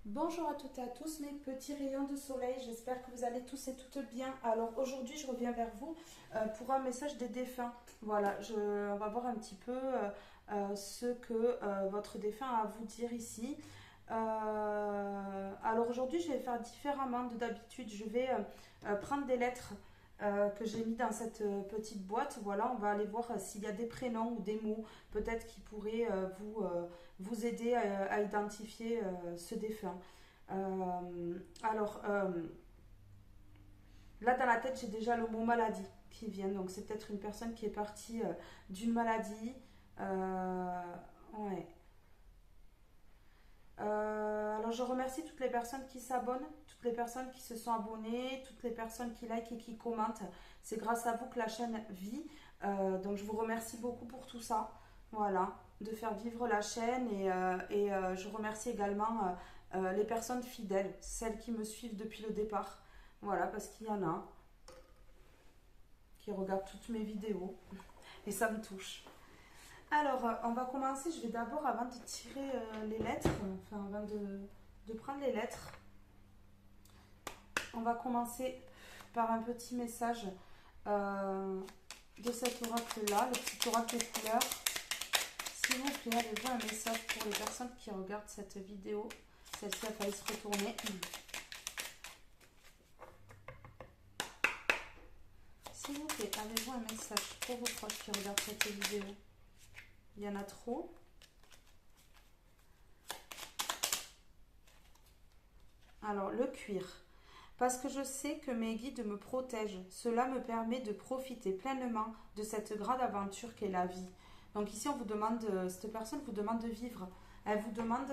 Bonjour à toutes et à tous mes petits rayons de soleil, j'espère que vous allez tous et toutes bien. Alors aujourd'hui je reviens vers vous pour un message des défunts. Voilà, on va voir un petit peu ce que votre défunt a à vous dire ici. Alors aujourd'hui je vais faire différemment de d'habitude, je vais prendre des lettres que j'ai mis dans cette petite boîte. Voilà, on va aller voir s'il y a des prénoms ou des mots peut-être qui pourraient vous aider à identifier ce défunt. Alors, là dans la tête, j'ai déjà le mot maladie qui vient. Donc, c'est peut-être une personne qui est partie d'une maladie. Euh, ouais. Alors, je remercie toutes les personnes qui s'abonnent, toutes les personnes qui se sont abonnées, toutes les personnes qui likent et qui commentent. C'est grâce à vous que la chaîne vit. Donc, je vous remercie beaucoup pour tout ça. Voilà, de faire vivre la chaîne et je remercie également les personnes fidèles, celles qui me suivent depuis le départ. Voilà, parce qu'il y en a qui regardent toutes mes vidéos et ça me touche. Alors, on va commencer. Je vais d'abord, avant de tirer les lettres, enfin, avant de prendre les lettres, on va commencer par un petit message de cet oracle-là, le petit oracle des couleurs. S'il vous plaît, avez-vous un message pour les personnes qui regardent cette vidéo? Celle-ci a failli se retourner. S'il vous plaît, avez-vous un message pour vos proches qui regardent cette vidéo? Il y en a trop. Alors, le cuir. Parce que je sais que mes guides me protègent. Cela me permet de profiter pleinement de cette grande aventure qu'est la vie. Donc ici, on vous demande, cette personne vous demande de vivre. Elle vous demande,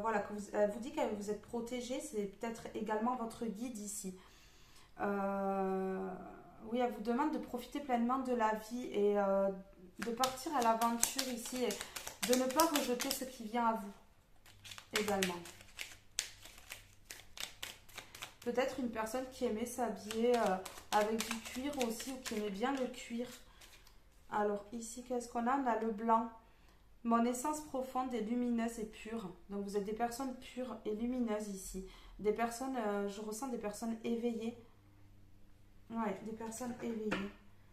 voilà, elle vous dit que vous êtes protégé. C'est peut-être également votre guide ici. Oui, elle vous demande de profiter pleinement de la vie et de partir à l'aventure ici et de ne pas rejeter ce qui vient à vous également. Peut-être une personne qui aimait s'habiller avec du cuir aussi ou qui aimait bien le cuir. Alors ici, qu'est-ce qu'on a? On a le blanc. Mon essence profonde est lumineuse et pure. Donc vous êtes des personnes pures et lumineuses ici. Des personnes, je ressens des personnes éveillées. Ouais, des personnes éveillées.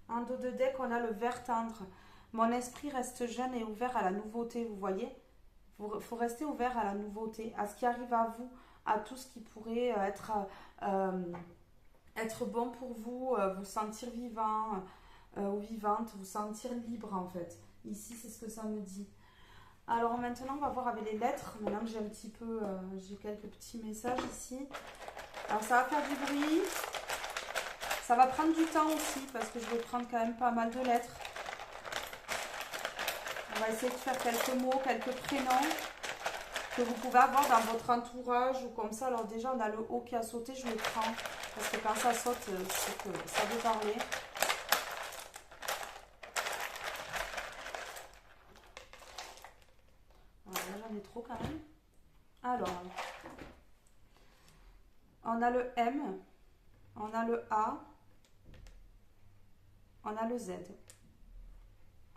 En dos de deck, on a le vert tendre. Mon esprit reste jeune et ouvert à la nouveauté, vous voyez? Il faut rester ouvert à la nouveauté, à ce qui arrive à vous, à tout ce qui pourrait être bon pour vous, vous sentir vivant ou vivante, vous sentir libre en fait. Ici, c'est ce que ça me dit. Alors maintenant, on va voir avec les lettres. Maintenant que j'ai un petit peu, j'ai quelques petits messages ici. Alors ça va faire du bruit. Ça va prendre du temps aussi parce que je vais prendre quand même pas mal de lettres. On va essayer de faire quelques mots, quelques prénoms que vous pouvez avoir dans votre entourage ou comme ça. Alors déjà, on a le haut qui a sauté, je le prends. Parce que quand ça saute, c'est que ça veut parler. Voilà, j'en ai trop quand même. Alors, on a le M, on a le A, on a le Z.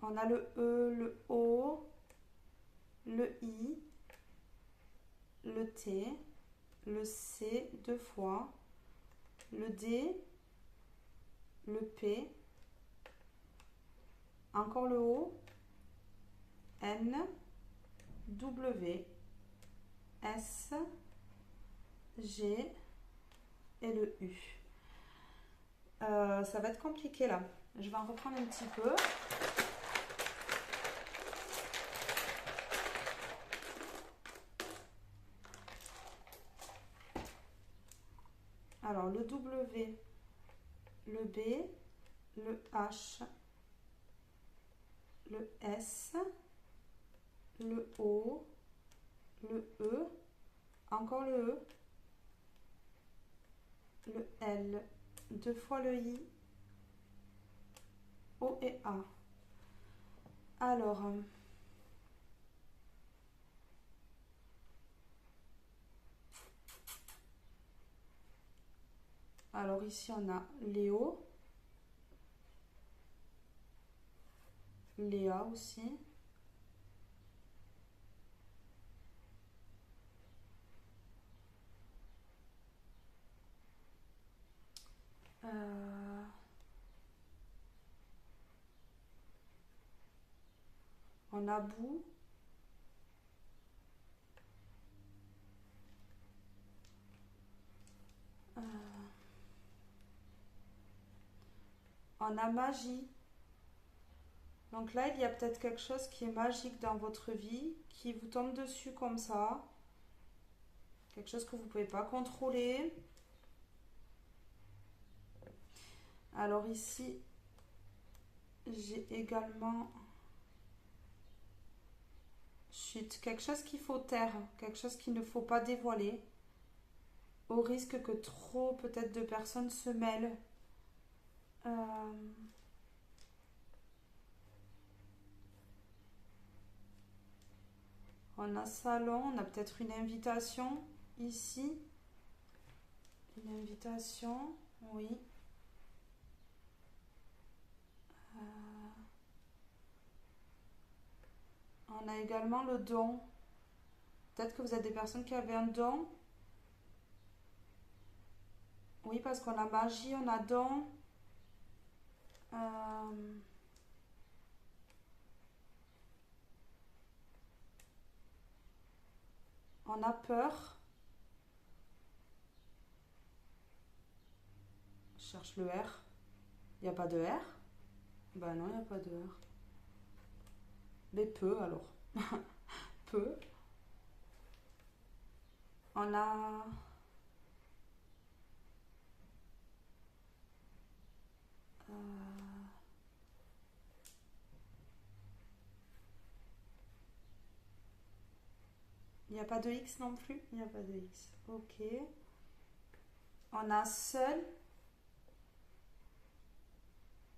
On a le E, le O, le I, le T, le C deux fois, le D, le P, encore le O, N, W, S, G et le U. Ça va être compliqué là. Je vais en reprendre un petit peu. Alors le W, le B, le H, le S, le O, le E, encore le E, le L, deux fois le I, O et A. Alors ici on a Léo, Léa aussi, Euh, on a bout. Euh, on a magie. Donc là, il y a peut-être quelque chose qui est magique dans votre vie, qui vous tombe dessus comme ça. Quelque chose que vous ne pouvez pas contrôler. Alors ici, j'ai également chute. Quelque chose qu'il faut taire, quelque chose qu'il ne faut pas dévoiler, au risque que trop peut-être de personnes se mêlent. Euh, on a salon, on a peut-être une invitation ici. Une invitation, oui. On a également le don. Peut-être que vous êtes des personnes qui avaient un don. Oui, parce qu'on a magie, on a don. Euh, on a peur. Je cherche le R. Il n'y a pas de R? Ben non, il n'y a pas de R. Mais peu alors. Peu. On a... il n'y a pas de X non plus? Il n'y a pas de X. Ok. On a seul.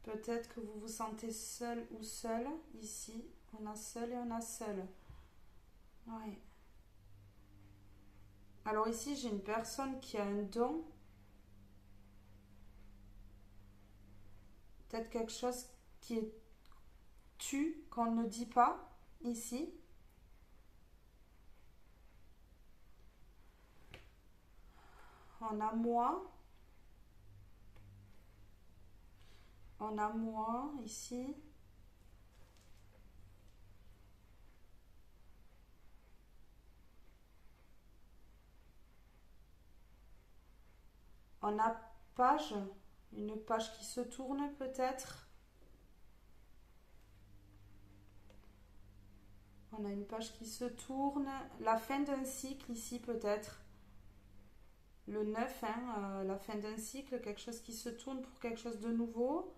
Peut-être que vous vous sentez seul ou seule. Ici, on a seul et on a seul. Oui. Alors ici, j'ai une personne qui a un don. Peut-être quelque chose qui est tu qu'on ne dit pas ici. On a moi. On a moi ici. On a page. Une page qui se tourne peut-être. On a une page qui se tourne. La fin d'un cycle ici peut-être. Le 9, hein, la fin d'un cycle, quelque chose qui se tourne pour quelque chose de nouveau.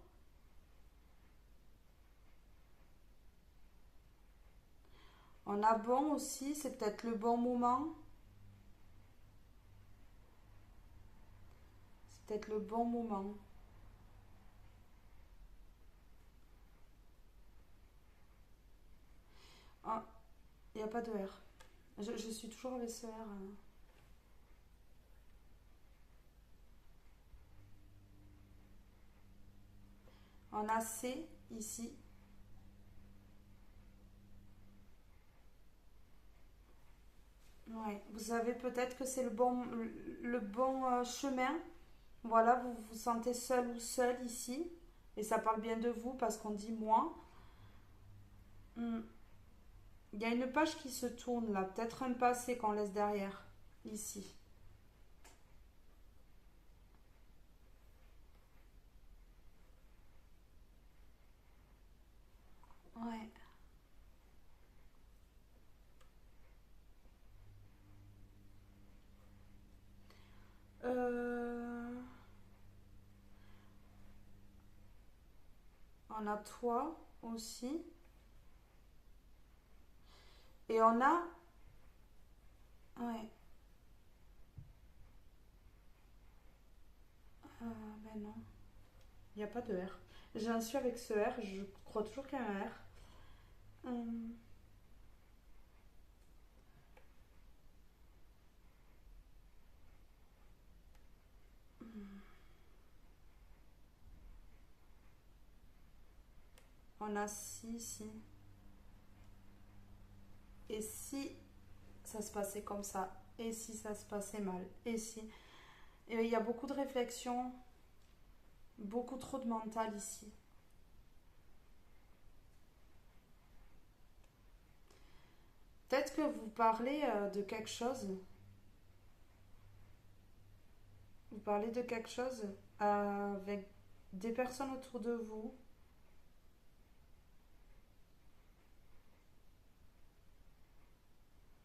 On a bon aussi, c'est peut-être le bon moment. C'est peut-être le bon moment. Ah, il n'y a pas de R. Je suis toujours avec ce R. On a C ici. Ouais. Vous savez peut-être que c'est le bon chemin. Voilà, vous vous sentez seul ou seul ici. Et ça parle bien de vous parce qu'on dit moi. Hmm. Il y a une page qui se tourne là. Peut-être un passé qu'on laisse derrière. Ici. Ouais. Euh, on a toi aussi. Et on a... Ouais. Ben non. Il n'y a pas de R. J'ai un su avec ce R. Je crois toujours qu'il y a un R. Hum, on a si, si. Et si ça se passait comme ça? Et si ça se passait mal? Et si? Et il y a beaucoup de réflexions. Beaucoup trop de mental ici. Peut-être que vous parlez de quelque chose. Vous parlez de quelque chose avec des personnes autour de vous.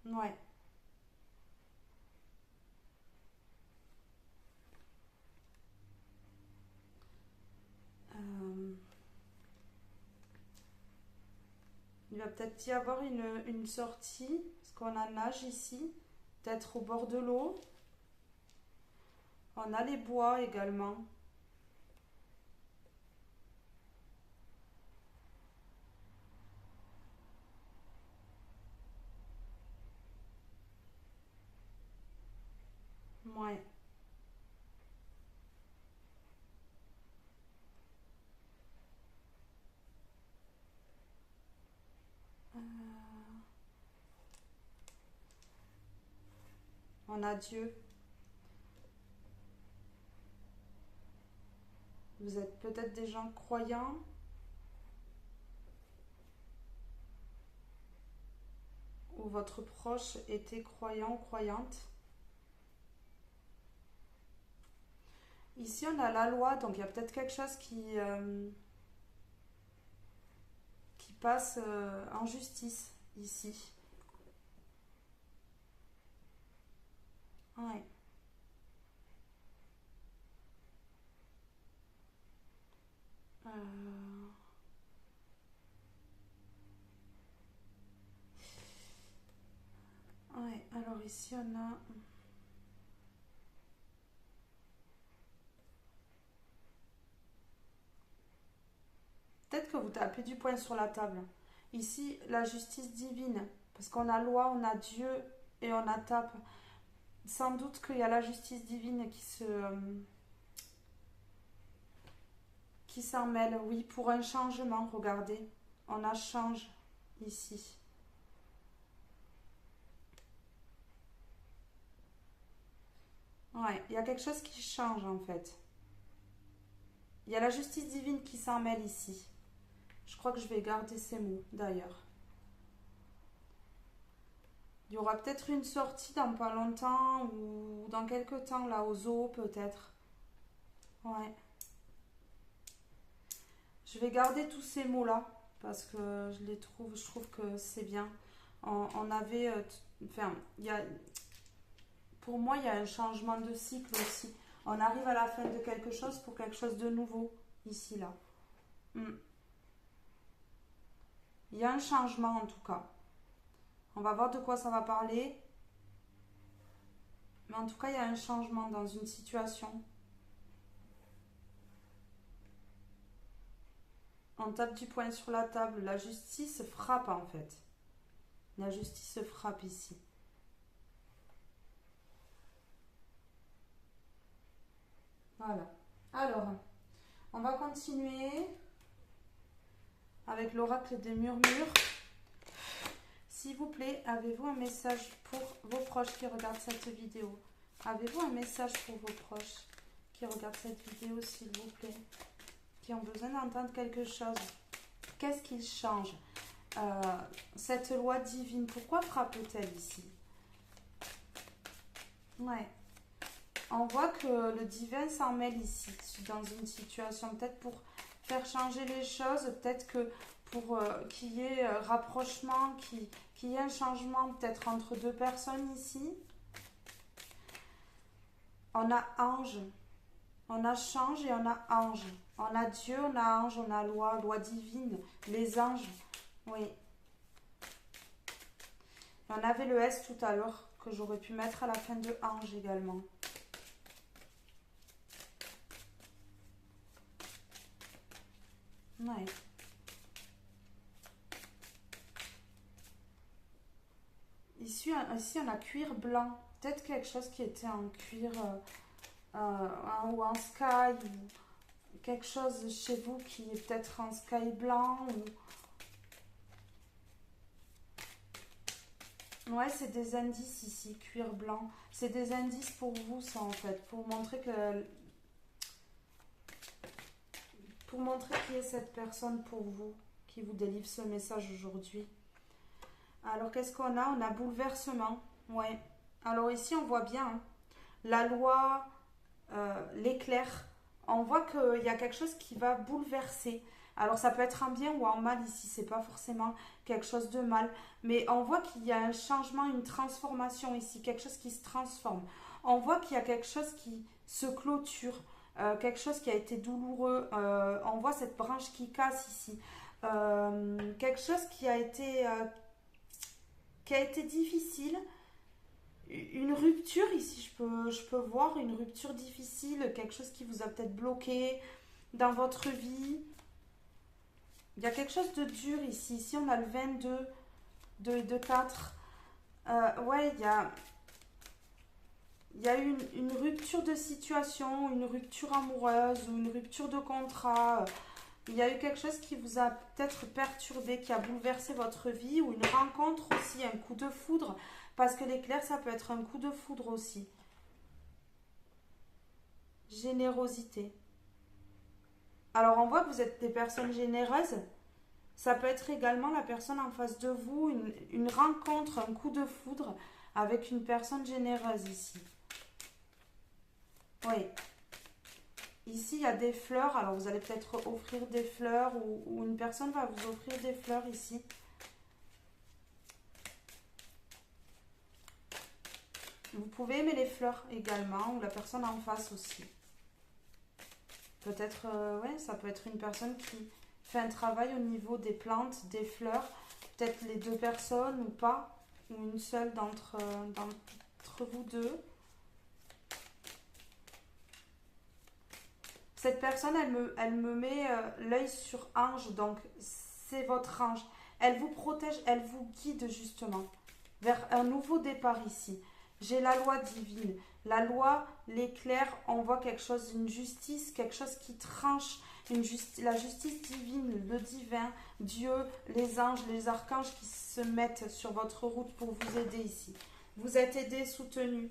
Ouais. Euh, il va peut-être y avoir une sortie, parce qu'on a nage ici, peut-être au bord de l'eau. On a les bois également. Ouais. On a Dieu. Vous êtes peut-être des gens croyants ou votre proche était croyant ou croyante. Ici, on a la loi, donc il y a peut-être quelque chose qui passe en justice ici. Ouais. Euh, ouais. Alors ici, on a... Peut-être que vous tapez du poing sur la table. Ici, la justice divine, parce qu'on a loi, on a Dieu et on a tape. Sans doute qu'il y a la justice divine qui s'en mêle. Oui, pour un changement, regardez. On a change ici. Ouais, il y a quelque chose qui change en fait. Il y a la justice divine qui s'en mêle ici. Je crois que je vais garder ces mots d'ailleurs. Il y aura peut-être une sortie dans pas longtemps ou dans quelques temps là au zoo peut-être. Ouais. Je vais garder tous ces mots là parce que je trouve que c'est bien. On avait, enfin, pour moi il y a un changement de cycle aussi. On arrive à la fin de quelque chose pour quelque chose de nouveau ici là. Hmm. Il y a un changement en tout cas. On va voir de quoi ça va parler. Mais en tout cas, il y a un changement dans une situation. On tape du poing sur la table. La justice frappe en fait. La justice frappe ici. Voilà. Alors, on va continuer avec l'oracle des murmures. S'il vous plaît, avez-vous un message pour vos proches qui regardent cette vidéo? Avez-vous un message pour vos proches qui regardent cette vidéo, s'il vous plaît? Qui ont besoin d'entendre quelque chose? Qu'est-ce qu'ils changent? Cette loi divine, pourquoi frappe-t-elle ici? Ouais. On voit que le divin s'en mêle ici, dans une situation, peut-être pour faire changer les choses, peut-être que pour qu'il y ait rapprochement, qu'il y ait un changement peut-être entre deux personnes ici. On a ange, on a change et on a ange. On a Dieu, on a ange, on a loi, loi divine, les anges. Oui. On avait le S tout à l'heure que j'aurais pu mettre à la fin de ange également. Ouais. Ici, on a cuir blanc. Peut-être quelque chose qui était en cuir ou en sky. Ou quelque chose chez vous qui est peut-être en sky blanc. Ouais, c'est des indices ici, cuir blanc. C'est des indices pour vous, ça, en fait. Pour montrer que pour montrer qui est cette personne pour vous, qui vous délivre ce message aujourd'hui. Alors, qu'est-ce qu'on a? On a bouleversement. Ouais. Alors ici, on voit bien hein, la loi, l'éclair. On voit qu'il y a quelque chose qui va bouleverser. Alors, ça peut être en bien ou en mal ici. C'est pas forcément quelque chose de mal. Mais on voit qu'il y a un changement, une transformation ici. Quelque chose qui se transforme. On voit qu'il y a quelque chose qui se clôture. Quelque chose qui a été douloureux. On voit cette branche qui casse ici. Quelque chose qui a été difficile. Une rupture ici, je peux voir une rupture difficile, quelque chose qui vous a peut-être bloqué dans votre vie. Il y a quelque chose de dur ici. Ici, on a le 22 de 4. Ouais, il y a eu une rupture de situation, une rupture amoureuse ou une rupture de contrat. Il y a eu quelque chose qui vous a peut-être perturbé, qui a bouleversé votre vie, ou une rencontre aussi, un coup de foudre, parce que l'éclair, ça peut être un coup de foudre aussi. Générosité. Alors, on voit que vous êtes des personnes généreuses. Ça peut être également la personne en face de vous, une rencontre, un coup de foudre avec une personne généreuse ici. Oui. Ici, il y a des fleurs. Alors, vous allez peut-être offrir des fleurs ou une personne va vous offrir des fleurs ici. Vous pouvez aimer les fleurs également ou la personne en face aussi. Peut-être, ouais, ça peut être une personne qui fait un travail au niveau des plantes, des fleurs. Peut-être les deux personnes ou pas. Ou une seule d'entre vous deux. Cette personne, elle me met l'œil sur ange, donc c'est votre ange. Elle vous protège, elle vous guide justement vers un nouveau départ ici. J'ai la loi divine. La loi, l'éclair, on voit quelque chose, une justice, quelque chose qui tranche, la justice divine, le divin, Dieu, les anges, les archanges qui se mettent sur votre route pour vous aider ici. Vous êtes aidé, soutenu.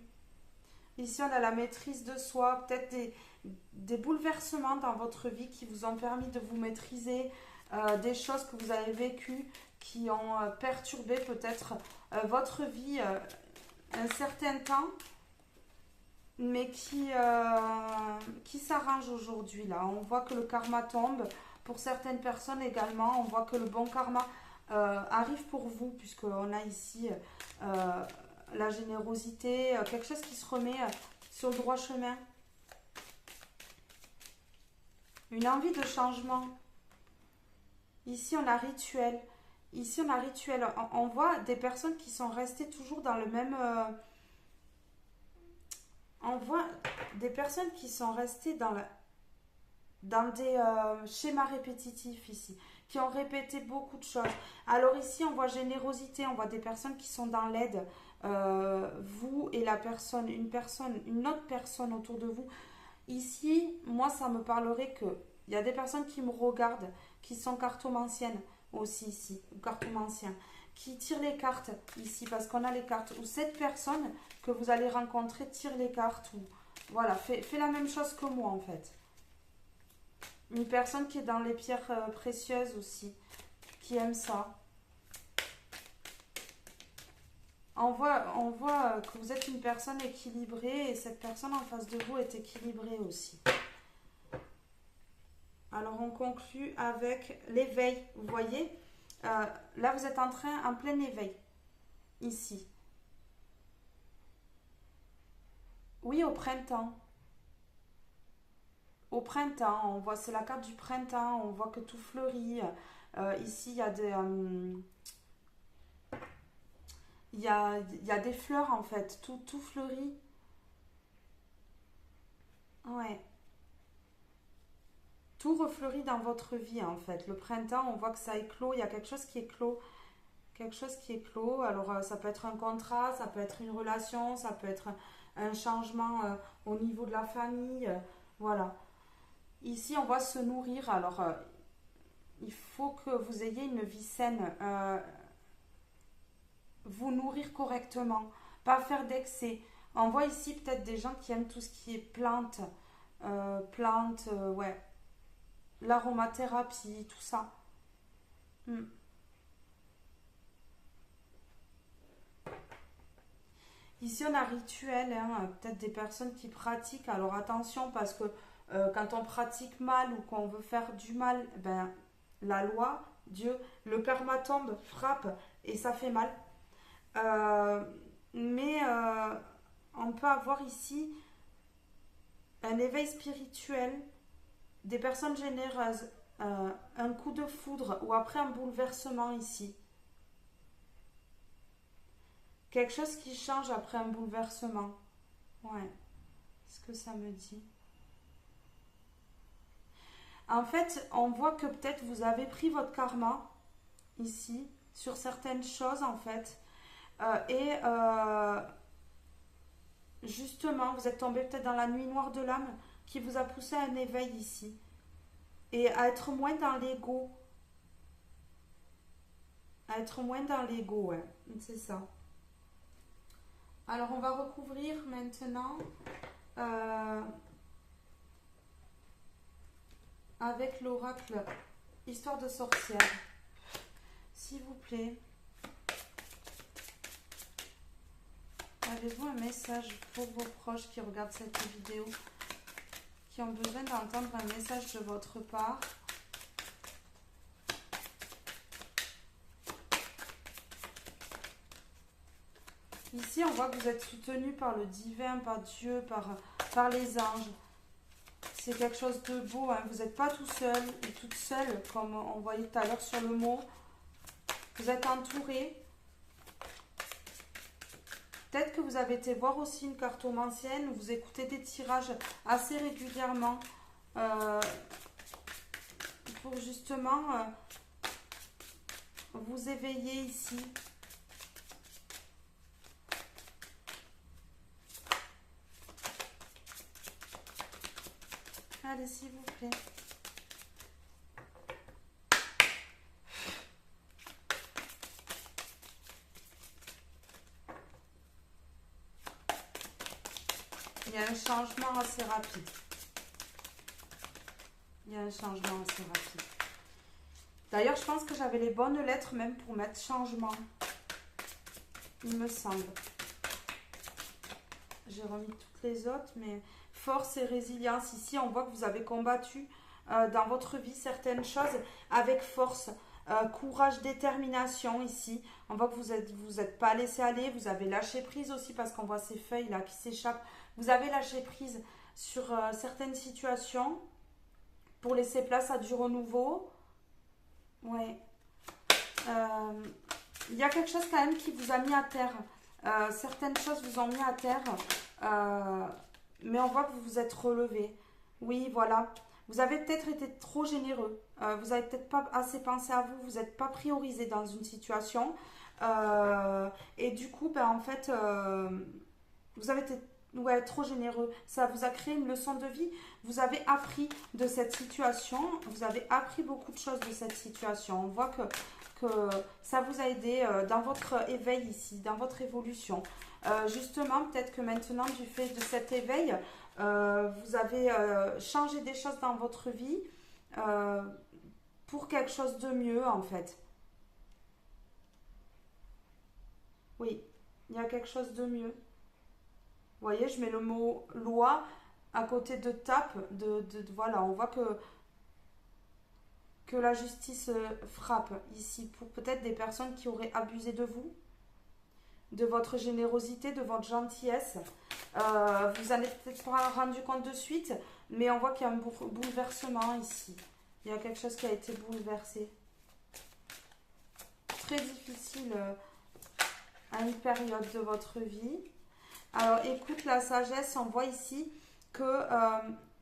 Ici, on a la maîtrise de soi, peut-être des bouleversements dans votre vie qui vous ont permis de vous maîtriser, des choses que vous avez vécues qui ont perturbé peut-être votre vie un certain temps, mais qui s'arrange aujourd'hui. Là, on voit que le karma tombe. Pour certaines personnes également, on voit que le bon karma arrive pour vous, puisqu'on a ici la générosité, quelque chose qui se remet sur le droit chemin. Une envie de changement. Ici, on a rituel. Ici, on a rituel. On voit des personnes qui sont restées toujours dans le même... on voit des personnes qui sont restées dans des schémas répétitifs ici, qui ont répété beaucoup de choses. Alors ici, on voit générosité, on voit des personnes qui sont dans l'aide. Vous et la personne, une autre personne autour de vous. Ici, moi, ça me parlerait que il y a des personnes qui me regardent, qui sont cartomanciennes aussi ici, ou cartomanciens, qui tirent les cartes ici, parce qu'on a les cartes. Ou cette personne que vous allez rencontrer tire les cartes. Ou voilà, fait la même chose que moi en fait. Une personne qui est dans les pierres précieuses aussi, qui aime ça. On voit que vous êtes une personne équilibrée et cette personne en face de vous est équilibrée aussi. Alors on conclut avec l'éveil. Vous voyez, là vous êtes en plein éveil, ici. Oui, au printemps. Au printemps, on voit, c'est la carte du printemps, on voit que tout fleurit. Ici, il y a il y a des fleurs en fait, tout fleurit. Ouais. Tout refleurit dans votre vie en fait. Le printemps, on voit que ça éclot, il y a quelque chose qui éclot. Quelque chose qui éclot. Alors, ça peut être un contrat, ça peut être une relation, ça peut être un changement au niveau de la famille. Voilà. Ici, on va se nourrir. Alors, il faut que vous ayez une vie saine. Vous nourrir correctement. Pas faire d'excès. On voit ici peut-être des gens qui aiment tout ce qui est plantes. Ouais. l'aromathérapie, tout ça. Hmm. Ici, on a rituel, hein, peut-être des personnes qui pratiquent. Alors attention, parce que quand on pratique mal ou qu'on veut faire du mal, ben, la loi, Dieu, le karma tombe, frappe et ça fait mal. Euh, mais on peut avoir ici un éveil spirituel, des personnes généreuses, un coup de foudre ou après un bouleversement ici. Quelque chose qui change après un bouleversement. Ouais, ce que ça me dit. En fait, on voit que peut-être vous avez pris votre karma ici sur certaines choses en fait. Et justement, vous êtes tombé peut-être dans la nuit noire de l'âme qui vous a poussé à un éveil ici. Et à être moins dans l'ego. À être moins dans l'ego, ouais. C'est ça. Alors, on va recouvrir maintenant euh, avec l'oracle Histoire de sorcière. S'il vous plaît, avez-vous un message pour vos proches qui regardent cette vidéo, qui ont besoin d'entendre un message de votre part? Ici, on voit que vous êtes soutenu par le divin, par Dieu, par les anges. C'est quelque chose de beau, hein. Vous n'êtes pas tout seul et toute seule, comme on voyait tout à l'heure sur le mot. Vous êtes entouré. Peut-être que vous avez été voir aussi une cartomancienne, ou vous écoutez des tirages assez régulièrement pour justement vous éveiller ici. Allez, s'il vous plaît. Il y a un changement assez rapide. Il y a un changement assez rapide. D'ailleurs, je pense que j'avais les bonnes lettres même pour mettre changement. Il me semble. J'ai remis toutes les autres, mais force et résilience. Ici, on voit que vous avez combattu dans votre vie certaines choses avec force. Courage, détermination ici. On voit que vous êtes pas laissé aller. Vous avez lâché prise aussi parce qu'on voit ces feuilles là qui s'échappent. Vous avez lâché prise sur certaines situations pour laisser place à du renouveau. Ouais. Euh, Il y a quelque chose quand même qui vous a mis à terre. Certaines choses vous ont mis à terre. Euh, mais on voit que vous vous êtes relevé. Oui, voilà. Vous avez peut-être été trop généreux. Vous n'avez peut-être pas assez pensé à vous. Vous n'êtes pas priorisé dans une situation. Et du coup, ben, en fait, vous avez été ouais, trop généreux. Ça vous a créé une leçon de vie. Vous avez appris de cette situation. Vous avez appris beaucoup de choses de cette situation. On voit que ça vous a aidé dans votre éveil ici, dans votre évolution. Justement, peut-être que maintenant, du fait de cet éveil, vous avez changé des choses dans votre vie euh, pour quelque chose de mieux, en fait. Oui, il y a quelque chose de mieux. Vous voyez, je mets le mot loi à côté de tape. Voilà, on voit que la justice frappe ici pour peut-être des personnes qui auraient abusé de vous, de votre générosité, de votre gentillesse. Vous en êtes peut-être pas rendu compte de suite, mais on voit qu'il y a un bouleversement ici. Il y a quelque chose qui a été bouleversé. Très difficile à une période de votre vie. Alors écoute, la sagesse, on voit ici que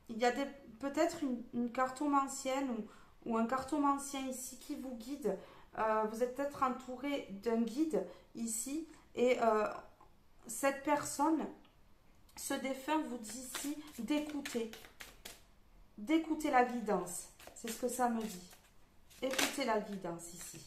il y a peut-être une cartomancienne ou un cartomancien ici qui vous guide. Vous êtes peut-être entouré d'un guide ici et cette personne, ce défunt vous dit ici d'écouter. D'écouter la guidance. C'est ce que ça me dit. Écoutez la guidance ici.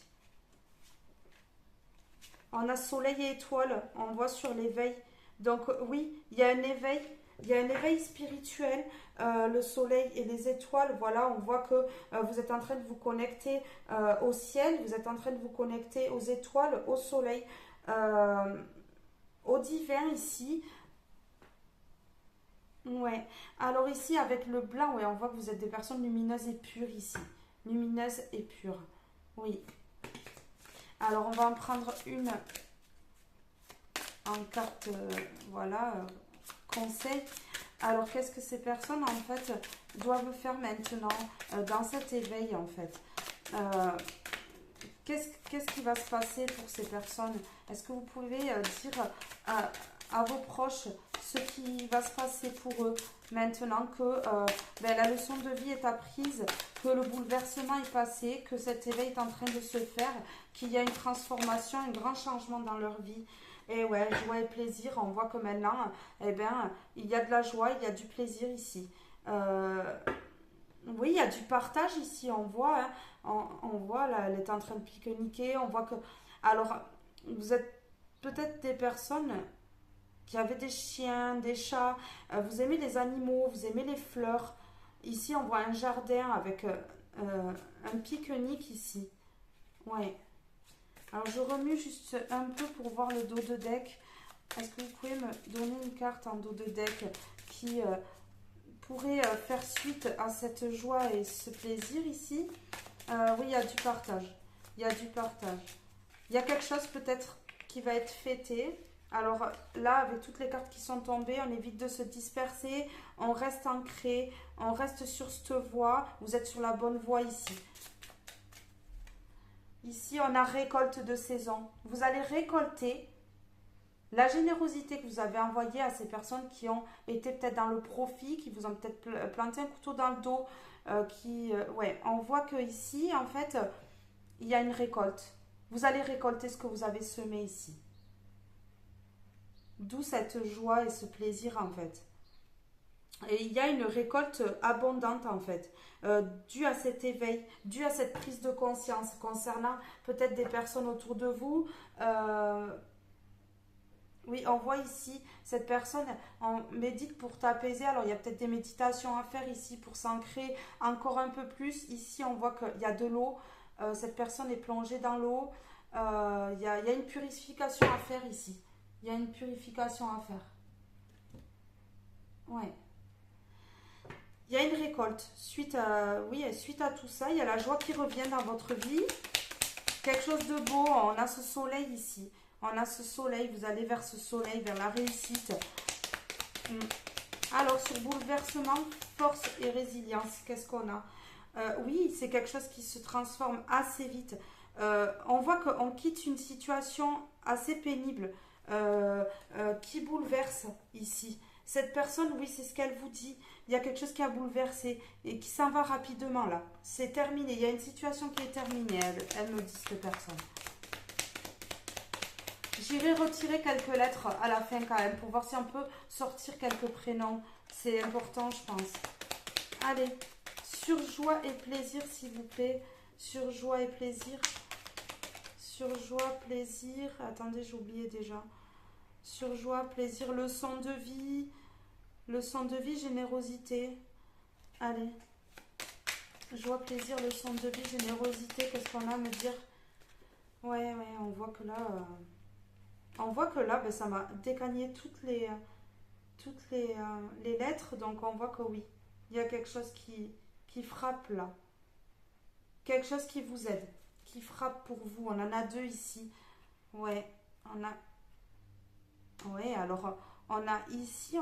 On a soleil et étoile, on voit sur l'éveil. Donc oui, il y a un éveil Il y a un éveil spirituel, le soleil et les étoiles. Voilà, on voit que vous êtes en train de vous connecter au ciel, vous êtes en train de vous connecter aux étoiles, au soleil, euh, au divin ici. Ouais. Alors ici, avec le blanc, ouais, on voit que vous êtes des personnes lumineuses et pures ici. Lumineuses et pures. Oui. Alors, on va en prendre une en carte, voilà, conseil. Alors, qu'est-ce que ces personnes, en fait, doivent faire maintenant dans cet éveil, en fait qu'est-ce qui va se passer pour ces personnes? Est-ce que vous pouvez dire à vos proches ce qui va se passer pour eux maintenant que la leçon de vie est apprise, que le bouleversement est passé, que cet éveil est en train de se faire, qu'il y a une transformation, un grand changement dans leur vie? Et ouais, joie et plaisir, on voit que maintenant, eh bien, il y a de la joie, il y a du plaisir ici. Euh, oui, il y a du partage ici, on voit, hein. On voit, là, elle est en train de pique-niquer, on voit que... Alors, vous êtes peut-être des personnes qui avaient des chiens, des chats, vous aimez les animaux, vous aimez les fleurs. Ici, on voit un jardin avec un pique-nique ici. Ouais. Alors, je remue juste un peu pour voir le dos de deck. Est-ce que vous pouvez me donner une carte en dos de deck qui pourrait faire suite à cette joie et ce plaisir ici? Oui, il y a du partage. Il y a du partage. Il y a quelque chose peut-être qui va être fêté. Alors là, avec toutes les cartes qui sont tombées, on évite de se disperser. On reste ancré. On reste sur cette voie. Vous êtes sur la bonne voie ici. Ici, on a récolte de saison. Vous allez récolter la générosité que vous avez envoyée à ces personnes qui ont été peut-être dans le profit, qui vous ont peut-être planté un couteau dans le dos, ouais, on voit que ici, en fait, il y a une récolte. Vous allez récolter ce que vous avez semé ici. D'où cette joie et ce plaisir, en fait. Et il y a une récolte abondante, en fait, due à cet éveil, due à cette prise de conscience concernant peut-être des personnes autour de vous. Oui, on voit ici, cette personne en médite pour t'apaiser. Alors, il y a peut-être des méditations à faire ici pour s'ancrer encore un peu plus. Ici, on voit qu'il y a de l'eau. Cette personne est plongée dans l'eau. Il y a une purification à faire ici. Il y a une purification à faire. Ouais. Il y a une récolte. Oui, suite à tout ça, il y a la joie qui revient dans votre vie. Quelque chose de beau. On a ce soleil ici. On a ce soleil. Vous allez vers ce soleil, vers la réussite. Alors, sur bouleversement, force et résilience, qu'est-ce qu'on a? Oui, c'est quelque chose qui se transforme assez vite. On voit qu'on quitte une situation assez pénible qui bouleverse ici. Cette personne, oui, c'est ce qu'elle vous dit. Il y a quelque chose qui a bouleversé et qui s'en va rapidement là. C'est terminé. Il y a une situation qui est terminée, elle me dit cette personne. J'irai retirer quelques lettres à la fin quand même pour voir si on peut sortir quelques prénoms. C'est important, je pense. Allez, sur joie et plaisir, s'il vous plaît. Sur joie et plaisir. Sur joie, plaisir. Attendez, j'ai oublié déjà. Sur joie, plaisir, leçon de vie. Leçon de vie, générosité. Allez. Joie, plaisir, leçon de vie, générosité. Qu'est-ce qu'on a à me dire? Ouais, on voit que là... ça m'a décagné toutes les lettres. Donc, on voit que oui, il y a quelque chose qui frappe là. Quelque chose qui vous aide, qui frappe pour vous. On en a deux ici. Ouais, on a... Ouais, alors, on a ici,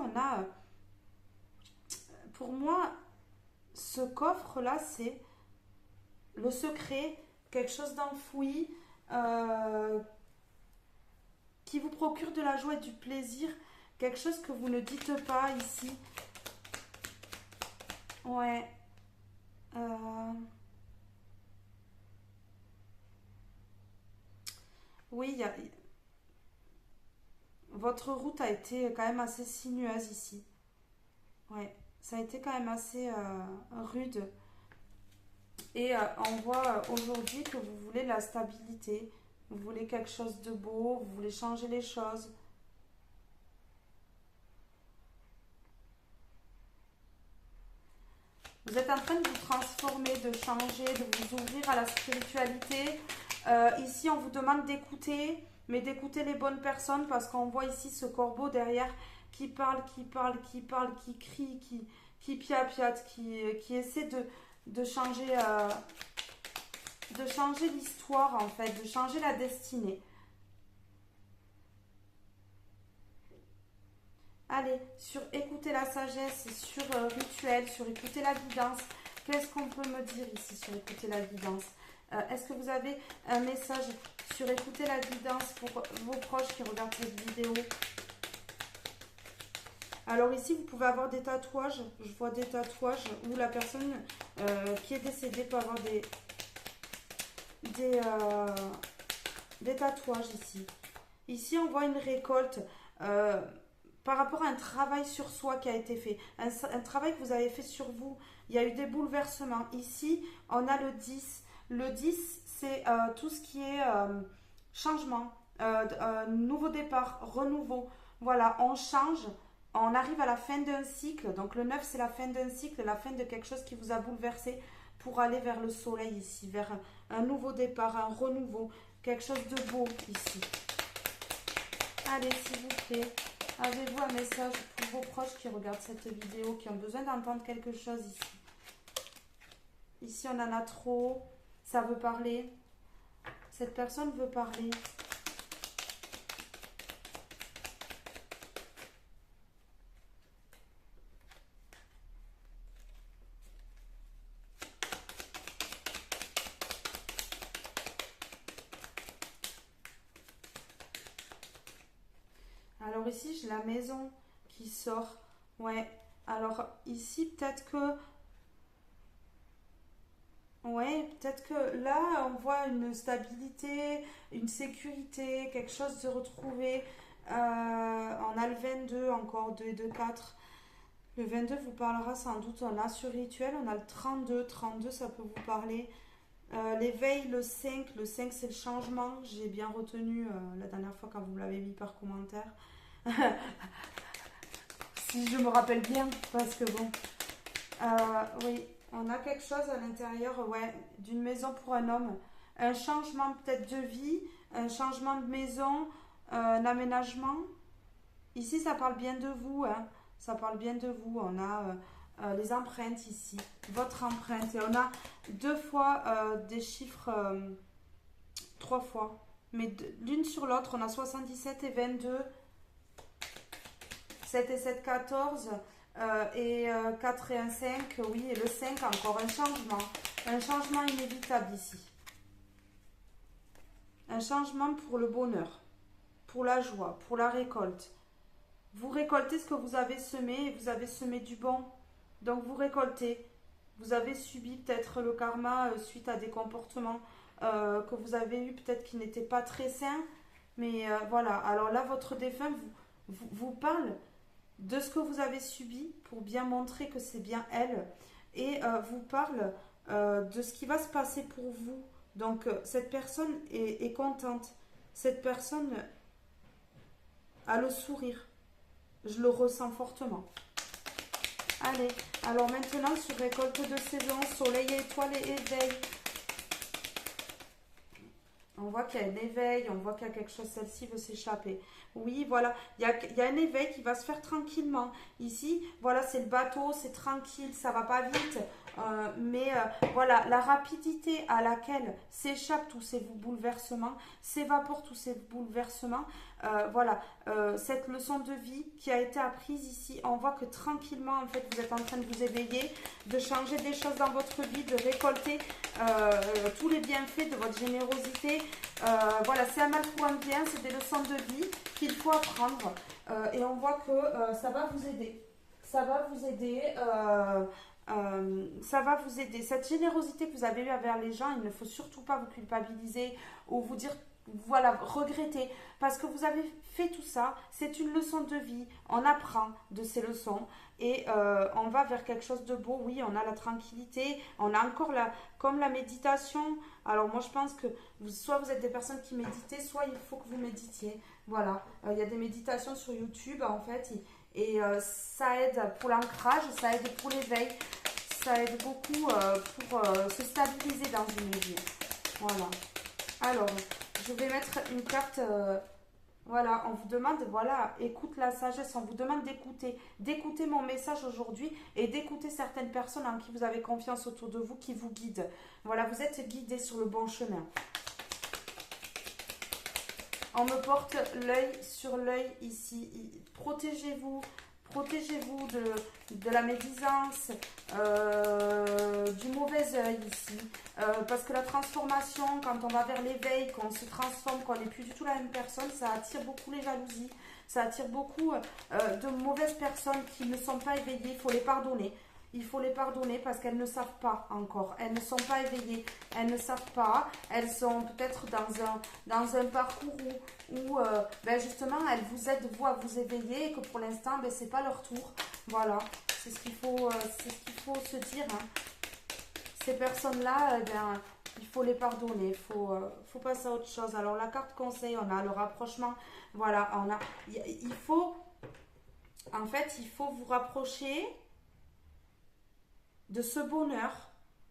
pour moi, ce coffre-là, c'est le secret, quelque chose d'enfoui, euh, qui vous procure de la joie et du plaisir, quelque chose que vous ne dites pas ici. Ouais. Oui, votre route a été quand même assez sinueuse ici. Ouais, ça a été quand même assez rude. Et on voit aujourd'hui que vous voulez la stabilité, vous voulez quelque chose de beau, vous voulez changer les choses. Vous êtes en train de vous transformer, de changer, de vous ouvrir à la spiritualité. Ici, on vous demande d'écouter, mais d'écouter les bonnes personnes parce qu'on voit ici ce corbeau derrière qui parle, qui crie, qui piapiate, qui essaie de changer, l'histoire en fait, de changer la destinée. Allez, sur écouter la sagesse, sur rituel, sur écouter la guidance. Qu'est-ce qu'on peut me dire ici sur écouter la guidance? Est-ce que vous avez un message sur écouter la guidance pour vos proches qui regardent cette vidéo? Alors ici, vous pouvez avoir des tatouages. Je vois des tatouages où la personne qui est décédée peut avoir des tatouages ici. Ici, on voit une récolte par rapport à un travail sur soi qui a été fait. Un travail que vous avez fait sur vous. Il y a eu des bouleversements. Ici, on a le 10. Le 10, c'est tout ce qui est changement, nouveau départ, renouveau. Voilà, on change. On arrive à la fin d'un cycle. Donc le 9, c'est la fin d'un cycle, la fin de quelque chose qui vous a bouleversé pour aller vers le soleil ici, vers un nouveau départ, un renouveau, quelque chose de beau ici. Allez, s'il vous plaît, avez-vous un message pour vos proches qui regardent cette vidéo, qui ont besoin d'entendre quelque chose ici? Ici, on en a trop. Ça veut parler. Cette personne veut parler. Alors ici, j'ai la maison qui sort. Ouais. Alors ici, peut-être que... Ouais, peut-être que là, on voit une stabilité, une sécurité, quelque chose de retrouvé. On a le 22, encore 2 et 2, 4. Le 22 vous parlera sans doute. On a sur rituel, on a le 32. 32, ça peut vous parler. L'éveil, le 5. Le 5, c'est le changement. J'ai bien retenu la dernière fois quand vous me l'avez mis par commentaire. Si je me rappelle bien, parce que bon. Oui, on a quelque chose à l'intérieur, ouais, d'une maison pour un homme. Un changement peut-être de vie, un changement de maison, un aménagement. Ici, ça parle bien de vous, hein. Ça parle bien de vous. On a les empreintes ici, votre empreinte. Et on a 2 fois des chiffres, 3 fois. Mais l'une sur l'autre, on a 77 et 22. 7 et 7, 14. Et 4 et 1, 5. Oui, et le 5, encore un changement. Un changement inévitable ici. Un changement pour le bonheur, pour la joie, pour la récolte. Vous récoltez ce que vous avez semé et vous avez semé du bon. Donc vous récoltez. Vous avez subi peut-être le karma suite à des comportements que vous avez eu peut-être qui n'étaient pas très sains. Mais voilà, alors là votre défunt vous parle de ce que vous avez subi pour bien montrer que c'est bien elle et vous parle de ce qui va se passer pour vous. Donc cette personne est contente. Cette personne a le sourire. Je le ressens fortement. Allez, alors maintenant sur récolte de saison, soleil et étoiles et éveil. On voit qu'il y a un éveil, on voit qu'il y a quelque chose, celle-ci veut s'échapper. Oui, voilà, il y a un éveil qui va se faire tranquillement. Ici, voilà, c'est le bateau, c'est tranquille, ça va pas vite. Mais voilà, la rapidité à laquelle s'échappent tous ces bouleversements, s'évaporent tous ces bouleversements, voilà, cette leçon de vie qui a été apprise ici, on voit que tranquillement, en fait, vous êtes en train de vous éveiller, de changer des choses dans votre vie, de récolter tous les bienfaits de votre générosité. Voilà, c'est un mal pour un bien, c'est des leçons de vie qu'il faut apprendre. Et on voit que ça va vous aider. Ça va vous aider. Ça va vous aider. Cette générosité que vous avez eue envers les gens, il ne faut surtout pas vous culpabiliser ou vous dire, voilà, regretter. Parce que vous avez fait tout ça, c'est une leçon de vie. On apprend de ces leçons et on va vers quelque chose de beau. Oui, on a la tranquillité, on a encore comme la méditation. Alors moi, je pense que soit vous êtes des personnes qui méditez, soit il faut que vous méditiez. Voilà, il y a des méditations sur YouTube en fait et ça aide pour l'ancrage, ça aide pour l'éveil. Ça aide beaucoup pour se stabiliser dans une vie. Voilà. Alors, je vais mettre une carte. Voilà, on vous demande, voilà, écoute la sagesse. On vous demande d'écouter mon message aujourd'hui et d'écouter certaines personnes en qui vous avez confiance autour de vous, qui vous guident. Voilà, vous êtes guidés sur le bon chemin. On me porte l'œil sur l'œil ici. Protégez-vous. Protégez-vous de la médisance, du mauvais œil ici. Parce que la transformation, quand on va vers l'éveil, qu'on se transforme, qu'on n'est plus du tout la même personne, ça attire beaucoup les jalousies. Ça attire beaucoup de mauvaises personnes qui ne sont pas éveillées. Il faut les pardonner. Il faut les pardonner parce qu'elles ne savent pas encore. Elles ne sont pas éveillées. Elles ne savent pas. Elles sont peut-être dans un parcours où ben justement, elles vous aident, vous, à vous éveiller et que pour l'instant, ben, ce n'est pas leur tour. Voilà. C'est ce qu'il faut, se dire. Hein. Ces personnes-là, eh ben, il faut les pardonner. Il faut passer à autre chose. Alors, la carte conseil, on a le rapprochement. Voilà. Il faut, en fait, il faut vous rapprocher de ce bonheur.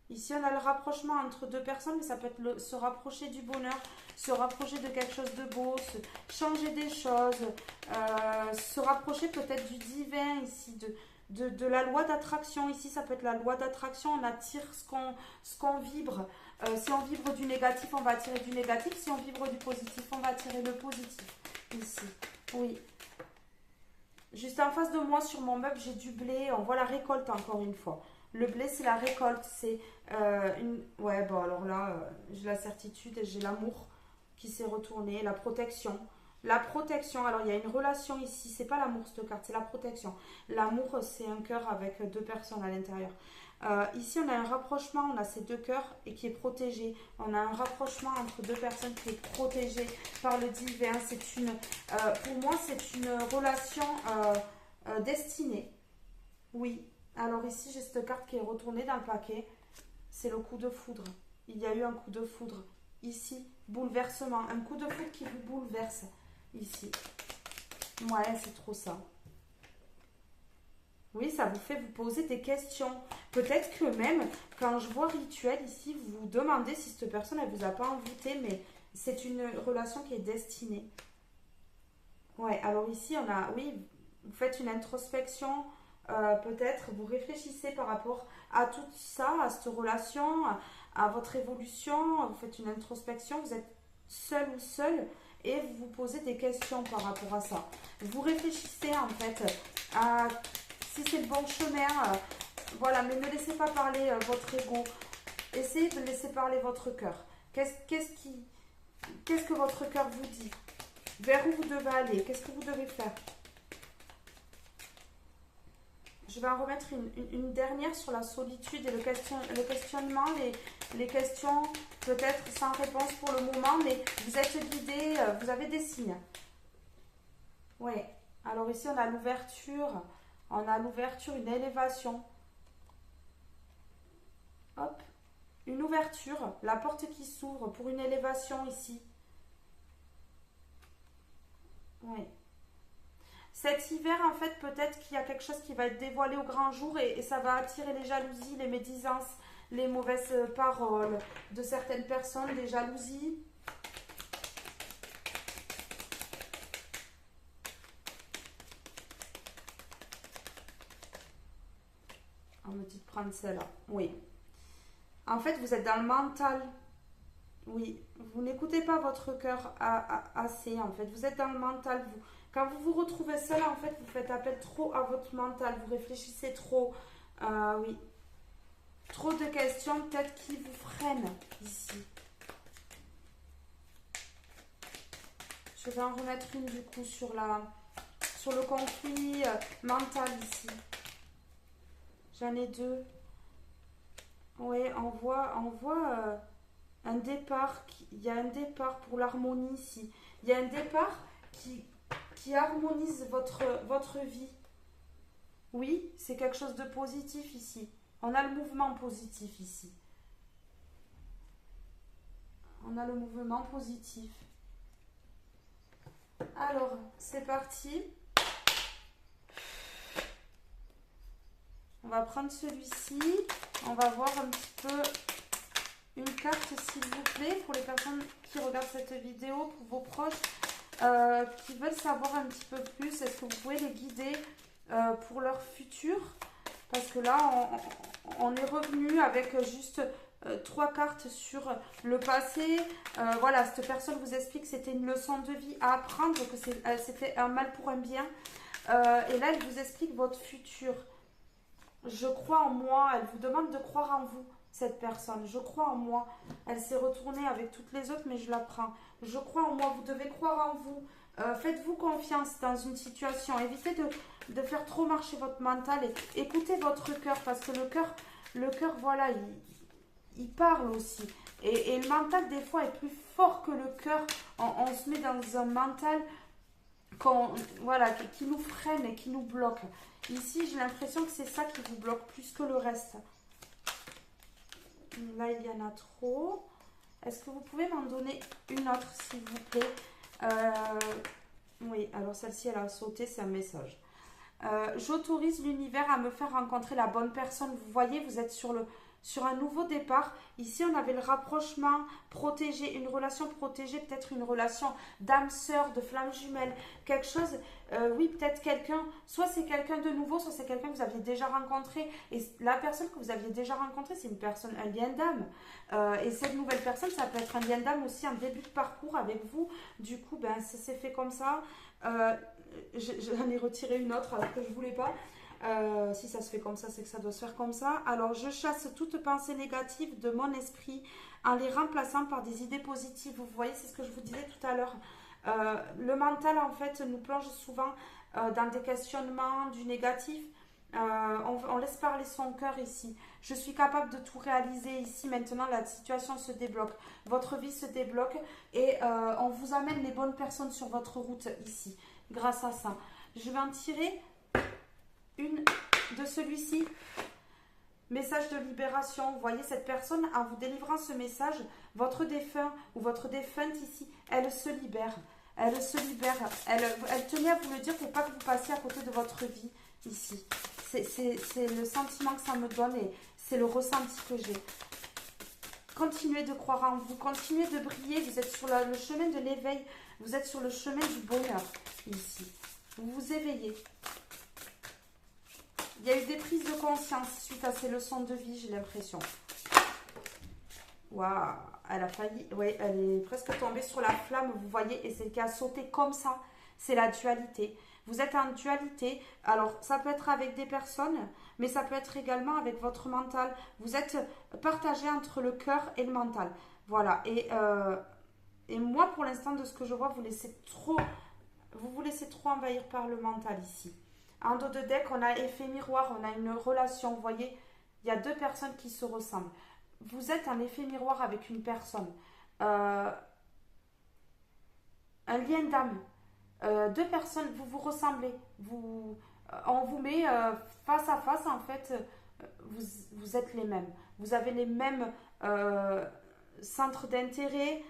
Ici, on a le rapprochement entre deux personnes, mais ça peut être se rapprocher du bonheur, se rapprocher de quelque chose de beau, changer des choses, se rapprocher peut-être du divin ici, de la loi d'attraction. Ici, ça peut être la loi d'attraction, on attire ce qu'on vibre. Si on vibre du négatif, on va attirer du négatif. Si on vibre du positif, on va attirer le positif. Ici, oui. Juste en face de moi, sur mon meuble, j'ai du blé. On voit la récolte encore une fois. Le blé, c'est la récolte. C'est une... Ouais, bon, alors là, j'ai la certitude et j'ai l'amour qui s'est retourné. La protection. La protection. Alors, il y a une relation ici. C'est pas l'amour, cette carte, c'est la protection. L'amour, c'est un cœur avec deux personnes à l'intérieur. Ici, on a un rapprochement. On a ces deux cœurs et qui est protégé. On a un rapprochement entre deux personnes qui est protégé par le divin. C'est une... pour moi, c'est une relation destinée. Oui. Alors ici, j'ai cette carte qui est retournée dans le paquet. C'est le coup de foudre. Il y a eu un coup de foudre. Ici, bouleversement. Un coup de foudre qui vous bouleverse. Ici. Ouais, c'est trop ça. Oui, ça vous fait vous poser des questions. Peut-être que même, quand je vois rituel ici, vous vous demandez si cette personne, elle vous a pas envoûté, mais c'est une relation qui est destinée. Ouais, alors ici, on a... Oui, vous faites une introspection. Peut-être vous réfléchissez par rapport à tout ça, à cette relation, à votre évolution, vous faites une introspection, vous êtes seul ou seul et vous vous posez des questions par rapport à ça. Vous réfléchissez en fait à si c'est le bon chemin, voilà, mais ne laissez pas parler votre ego. Essayez de laisser parler votre cœur. Qu'est-ce que votre cœur vous dit? Vers où vous devez aller? Qu'est-ce que vous devez faire? Je vais en remettre une dernière sur la solitude et le questionnement, les questions peut-être sans réponse pour le moment, mais vous êtes guidé, vous avez des signes. Oui, alors ici on a l'ouverture, une élévation. Hop, une ouverture, la porte qui s'ouvre pour une élévation ici. Oui. Cet hiver, en fait, peut-être qu'il y a quelque chose qui va être dévoilé au grand jour et ça va attirer les jalousies, les médisances, les mauvaises paroles de certaines personnes, des jalousies. On me dit de prendre celle-là. Oui. En fait, vous êtes dans le mental. Oui. Vous n'écoutez pas votre cœur assez, en fait. Vous êtes dans le mental. Quand vous vous retrouvez seul, en fait, vous faites appel trop à votre mental. Vous réfléchissez trop. Oui. Trop de questions, peut-être, qui vous freinent ici. Je vais en remettre une, du coup, sur le conflit mental ici. J'en ai deux. Oui, on voit un départ. Il y a un départ pour l'harmonie ici. Il y a un départ qui harmonise votre vie. Oui, c'est quelque chose de positif ici. On a le mouvement positif ici. On a le mouvement positif. Alors, c'est parti. On va prendre celui-ci. On va voir un petit peu une carte, s'il vous plaît, pour les personnes qui regardent cette vidéo, pour vos proches qui veulent savoir un petit peu plus. Est-ce que vous pouvez les guider pour leur futur? Parce que là, on est revenu avec juste 3 cartes sur le passé. Voilà, cette personne vous explique que c'était une leçon de vie à apprendre, que c'était un mal pour un bien. Et là, elle vous explique votre futur. Je crois en moi. Elle vous demande de croire en vous, cette personne. Je crois en moi. Elle s'est retournée avec toutes les autres, mais je la prends. Je crois en moi. Vous devez croire en vous. Faites-vous confiance dans une situation. Évitez de faire trop marcher votre mental et écoutez votre cœur, parce que le cœur, voilà, il parle aussi. Et le mental, des fois, est plus fort que le cœur. On se met dans un mental voilà, qui nous freine et qui nous bloque. Ici, j'ai l'impression que c'est ça qui vous bloque plus que le reste. Là, il y en a trop. Est-ce que vous pouvez m'en donner une autre, s'il vous plaît? Oui, alors celle-ci, elle a sauté, c'est un message. J'autorise l'univers à me faire rencontrer la bonne personne. Vous voyez, vous êtes sur un nouveau départ. Ici, on avait le rapprochement protégé, une relation protégée, peut-être une relation d'âme sœur, de flamme jumelle, quelque chose. Oui, peut-être quelqu'un, soit c'est quelqu'un de nouveau, soit c'est quelqu'un que vous aviez déjà rencontré. Et la personne que vous aviez déjà rencontrée, c'est une personne, un lien d'âme. Et cette nouvelle personne, ça peut être un lien d'âme aussi, un début de parcours avec vous. Du coup, ben, ça s'est fait comme ça. J'en ai retiré une autre alors que je voulais pas. Si ça se fait comme ça, c'est que ça doit se faire comme ça. Alors, je chasse toute pensée négative de mon esprit en les remplaçant par des idées positives. Vous voyez, c'est ce que je vous disais tout à l'heure. Le mental, en fait, nous plonge souvent dans des questionnements, du négatif. On laisse parler son cœur ici. Je suis capable de tout réaliser ici. Maintenant, la situation se débloque. Votre vie se débloque et on vous amène les bonnes personnes sur votre route ici, grâce à ça. Je vais en tirer une de celui-ci. Message de libération. Vous voyez, cette personne, en vous délivrant ce message, votre défunt ou votre défunte ici, elle se libère. Elle se libère. Elle tenait à vous le dire pour pas que vous passiez à côté de votre vie ici. C'est le sentiment que ça me donne et c'est le ressenti que j'ai. Continuez de croire en vous, continuez de briller. Vous êtes sur le chemin de l'éveil, vous êtes sur le chemin du bonheur ici. Vous vous éveillez. Il y a eu des prises de conscience suite à ces leçons de vie, j'ai l'impression. Waouh, elle a failli, ouais, elle est presque tombée sur la flamme, vous voyez, et c'est qui a sauté comme ça. C'est la dualité. Vous êtes en dualité. Alors, ça peut être avec des personnes, mais ça peut être également avec votre mental. Vous êtes partagé entre le cœur et le mental. Voilà. Et moi, pour l'instant, de ce que je vois, vous vous laissez trop envahir par le mental ici. En dos de deck, on a effet miroir, on a une relation. Vous voyez, il y a deux personnes qui se ressemblent. Vous êtes un effet miroir avec une personne. Un lien d'âme. Deux personnes, vous vous ressemblez. On vous met face à face, en fait, vous êtes les mêmes. Vous avez les mêmes centres d'intérêt.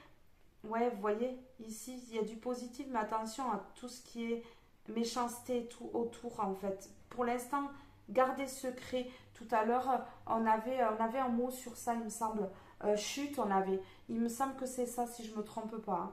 Ouais, vous voyez, ici, il y a du positif, mais attention à tout ce qui est méchanceté, tout autour, en fait. Pour l'instant, gardez secret. Tout à l'heure, on avait un mot sur ça, il me semble. Chute, on avait. Il me semble que c'est ça, si je ne me trompe pas.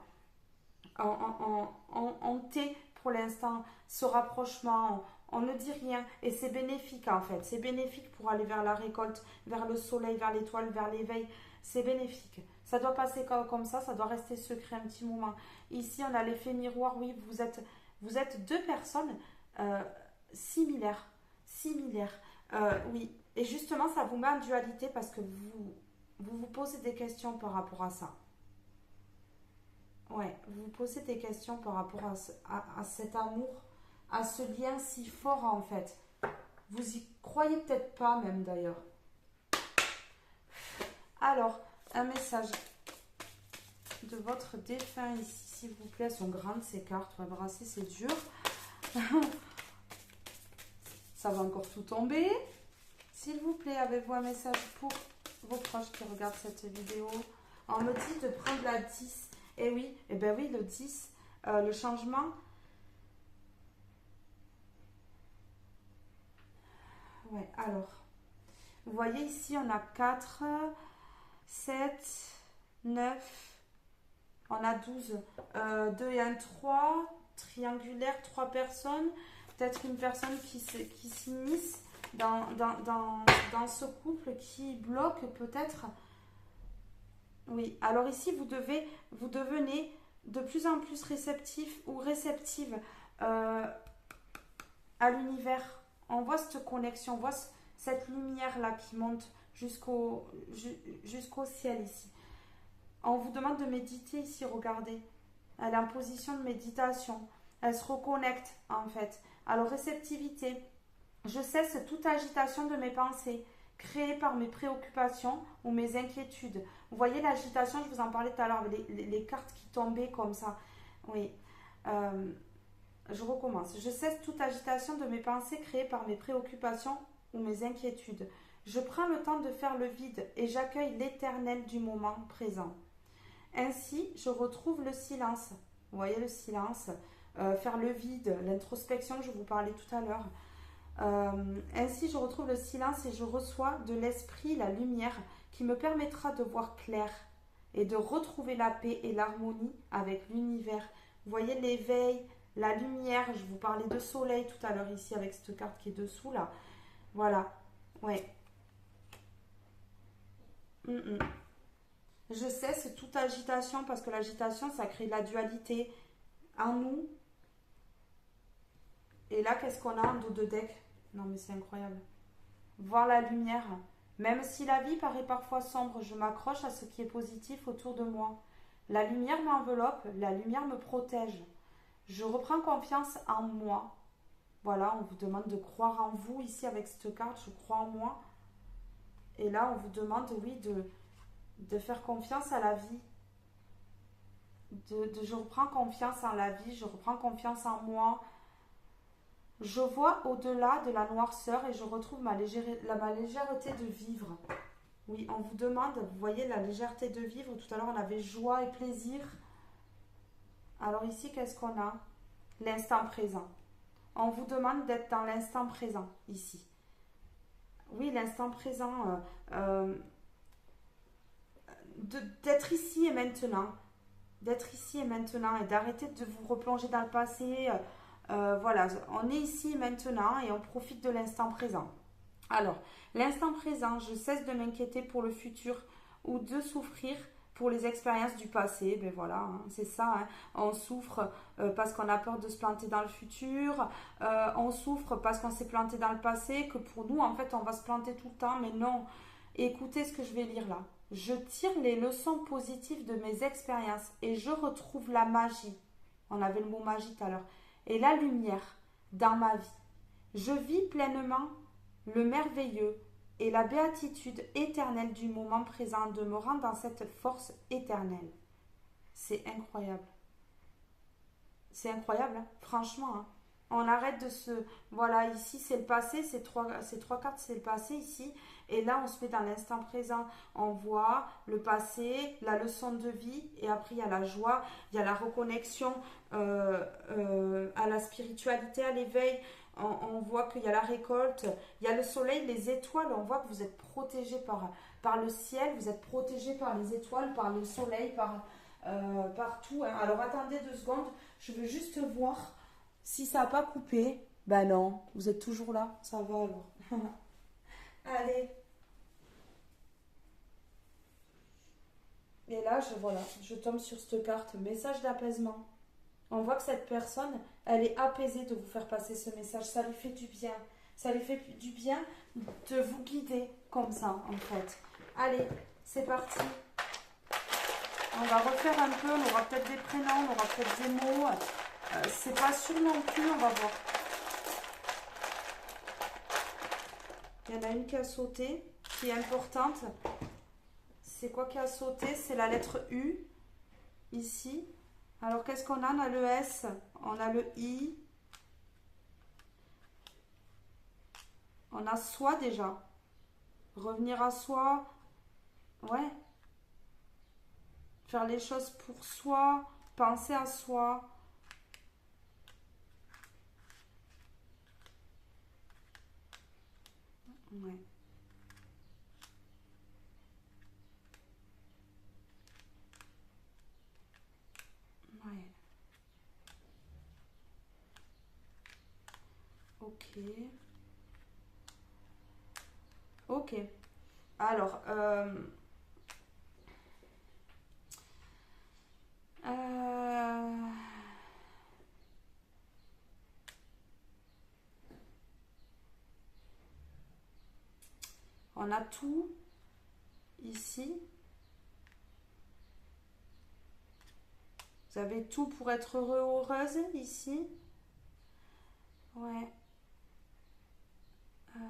On tait pour l'instant ce rapprochement, on ne dit rien et c'est bénéfique en fait, c'est bénéfique pour aller vers la récolte, vers le soleil, vers l'étoile, vers l'éveil, c'est bénéfique. Ça doit passer comme ça doit rester secret un petit moment. Ici on a l'effet miroir, oui, vous êtes deux personnes similaires, oui, et justement ça vous met en dualité parce que vous posez des questions par rapport à ça. Ouais, vous vous posez des questions par rapport à cet amour, à ce lien si fort en fait. Vous y croyez peut-être pas même d'ailleurs. Alors, un message de votre défunt ici, s'il vous plaît. Elles sont grandes ces cartes, on va brasser, c'est dur. Ça va encore tout tomber. S'il vous plaît, avez-vous un message pour vos proches qui regardent cette vidéo? On me dit de prendre la 10. Et oui, et ben oui, le 10, le changement. Ouais, alors. Vous voyez ici, on a 4, 7, 9, on a 12. 2 et un 3, triangulaire, 3 personnes. Peut-être une personne qui s'immisce dans ce couple qui bloque peut-être. Oui, alors ici, vous devenez de plus en plus réceptif ou réceptive euh, à l'univers. On voit cette connexion, on voit cette lumière-là qui monte jusqu'au ciel ici. On vous demande de méditer ici, regardez. Elle est en position de méditation. Elle se reconnecte en fait. Alors réceptivité. Je cesse toute agitation de mes pensées, créée par mes préoccupations ou mes inquiétudes. Vous voyez l'agitation, je vous en parlais tout à l'heure, les cartes qui tombaient comme ça. Oui. Je recommence. Je cesse toute agitation de mes pensées créées par mes préoccupations ou mes inquiétudes. Je prends le temps de faire le vide et j'accueille l'éternel du moment présent. Ainsi, je retrouve le silence. Vous voyez le silence, faire le vide, l'introspection que je vous parlais tout à l'heure. Ainsi, je retrouve le silence et je reçois de l'esprit la lumière qui me permettra de voir clair et de retrouver la paix et l'harmonie avec l'univers. Vous voyez l'éveil, la lumière, je vous parlais de soleil tout à l'heure ici avec cette carte qui est dessous là. Voilà, ouais. Je cesse toute agitation parce que l'agitation ça crée de la dualité en nous. Et là, qu'est-ce qu'on a en dos de deck? Non mais c'est incroyable. Voir la lumière. Même si la vie paraît parfois sombre, je m'accroche à ce qui est positif autour de moi. La lumière m'enveloppe, la lumière me protège. Je reprends confiance en moi. Voilà, on vous demande de croire en vous ici avec cette carte, je crois en moi. Et là, on vous demande, oui, de faire confiance à la vie. Je reprends confiance en la vie, je reprends confiance en moi. Je vois au-delà de la noirceur et je retrouve ma légèreté de vivre. Oui, on vous demande, vous voyez la légèreté de vivre. Tout à l'heure, on avait joie et plaisir. Alors ici, qu'est-ce qu'on a? L'instant présent. On vous demande d'être dans l'instant présent, ici. Oui, l'instant présent, d'être ici et maintenant. D'être ici et maintenant et d'arrêter de vous replonger dans le passé. Voilà, on est ici et maintenant et on profite de l'instant présent. Alors, l'instant présent, je cesse de m'inquiéter pour le futur ou de souffrir pour les expériences du passé. Ben voilà, hein, c'est ça. Hein. On souffre parce qu'on a peur de se planter dans le futur. On souffre parce qu'on s'est planté dans le passé. Que pour nous, en fait, on va se planter tout le temps. Mais non. Écoutez ce que je vais lire là. Je tire les leçons positives de mes expériences et je retrouve la magie. On avait le mot magie tout à l'heure. Et la lumière dans ma vie. Je vis pleinement le merveilleux et la béatitude éternelle du moment présent en demeurant dans cette force éternelle. C'est incroyable. C'est incroyable, hein, franchement. Hein. On arrête de se... Voilà, ici c'est le passé, ces trois cartes c'est le passé ici. Et là on se met dans l'instant présent. On voit le passé, la leçon de vie. Et après il y a la joie, il y a la reconnexion à la spiritualité, à l'éveil. On voit qu'il y a la récolte, il y a le soleil, les étoiles. On voit que vous êtes protégé par le ciel, vous êtes protégé par les étoiles, par le soleil, par tout. Hein. Alors attendez 2 secondes, je veux juste voir si ça n'a pas coupé. Ben non, vous êtes toujours là, ça va alors. Allez. Et là, je tombe sur cette carte, message d'apaisement. On voit que cette personne, elle est apaisée de vous faire passer ce message. Ça lui fait du bien. Ça lui fait du bien de vous guider comme ça, en fait. Allez, c'est parti. On va refaire un peu. On aura peut-être des prénoms, on aura peut-être des mots. C'est pas sûr non plus, on va voir. Il y en a une qui a sauté, qui est importante. C'est quoi qui a sauté? C'est la lettre U, ici. Alors, qu'est-ce qu'on a? On a le S, on a le I. On a soi déjà. Revenir à soi. Ouais. Faire les choses pour soi. Penser à soi. Ouais. Ouais. Ok. Ok. Alors, euh, on a tout ici. Vous avez tout pour être heureux ou heureuse ici. Ouais. Euh,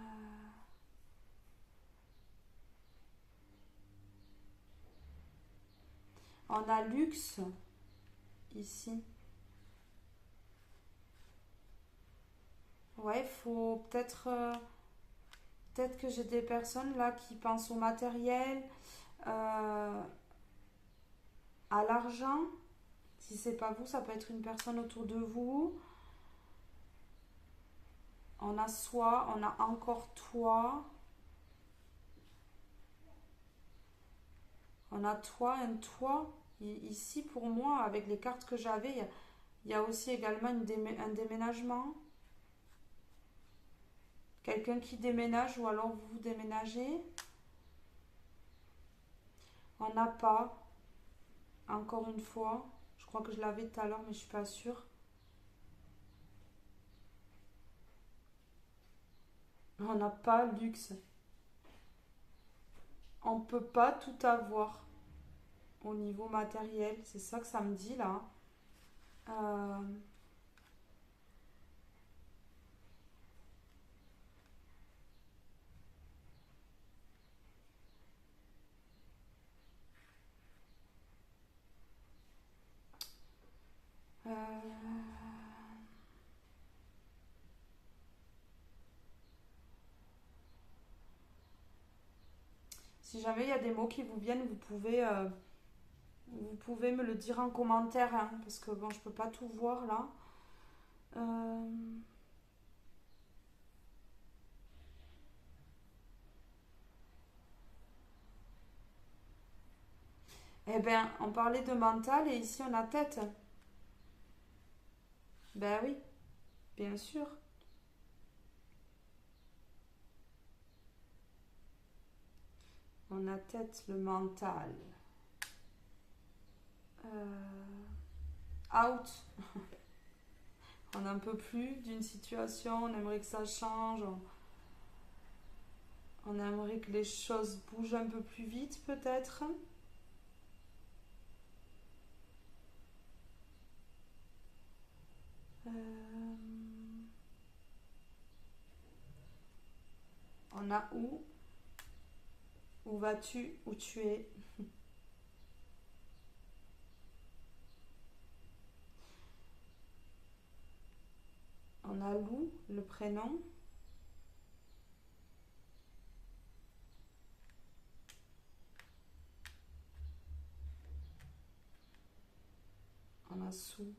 on a luxe ici. Ouais, faut peut-être peut-être que j'ai des personnes là qui pensent au matériel, euh, à l'argent. Si c'est pas vous, ça peut être une personne autour de vous. On a soi, on a encore toi. On a toi, un toi. Ici, pour moi, avec les cartes que j'avais, il y a aussi également un déménagement. Quelqu'un qui déménage ou alors vous déménagez. On n'a pas, encore une fois. Je crois que je l'avais tout à l'heure, mais je suis pas sûre. On n'a pas luxe. On peut pas tout avoir au niveau matériel. C'est ça que ça me dit là. Euh, euh, si jamais il y a des mots qui vous viennent, vous pouvez me le dire en commentaire, hein, parce que bon, je peux pas tout voir là. Euh, eh bien, on parlait de mental et ici on a tête. Ben oui, bien sûr. On a tête, le mental. Out. On n'en peut plus d'une situation, on aimerait que ça change, on aimerait que les choses bougent un peu plus vite peut-être. Euh, on a où vas-tu, où tu es. On a Lou, le prénom. On a Sou.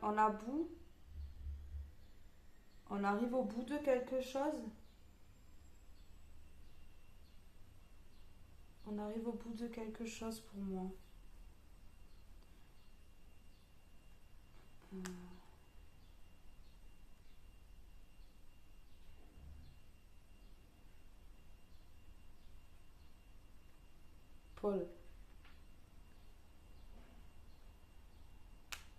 On a Bou. On arrive au bout de quelque chose. On arrive au bout de quelque chose pour moi. Euh, Paul.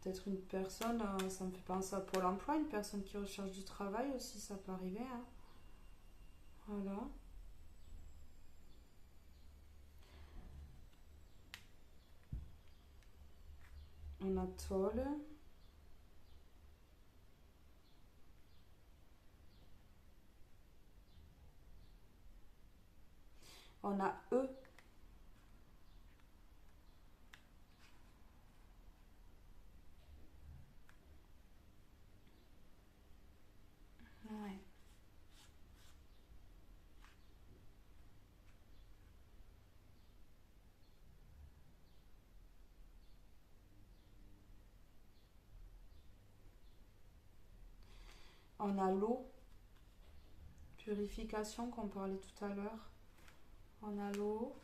Peut-être une personne, ça me fait penser à Pôle emploi, une personne qui recherche du travail aussi, ça peut arriver. Hein. Voilà. On a Toll. On a E. Ouais. On a l'eau, purification qu'on parlait tout à l'heure. On a l'eau.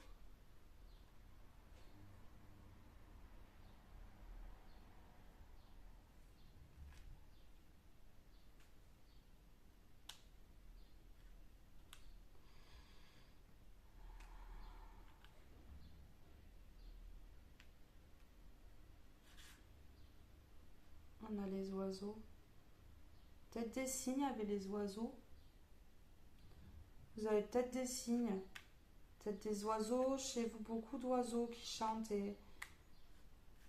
On a les oiseaux. Peut-être des signes avec les oiseaux. Vous avez peut-être des signes. Peut-être des oiseaux. Chez vous, beaucoup d'oiseaux qui chantent. Et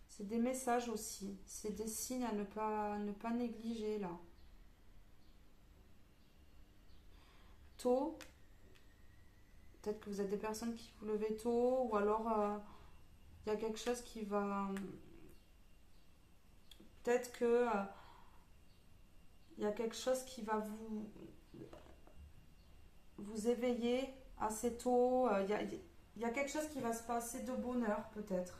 c'est des messages aussi. C'est des signes à ne pas négliger là. Tôt. Peut-être que vous êtes des personnes qui vous levez tôt. Ou alors, il y a quelque chose qui va... Peut-être que... il y a quelque chose qui va vous éveiller assez tôt. Il y a quelque chose qui va se passer de bonheur, peut-être.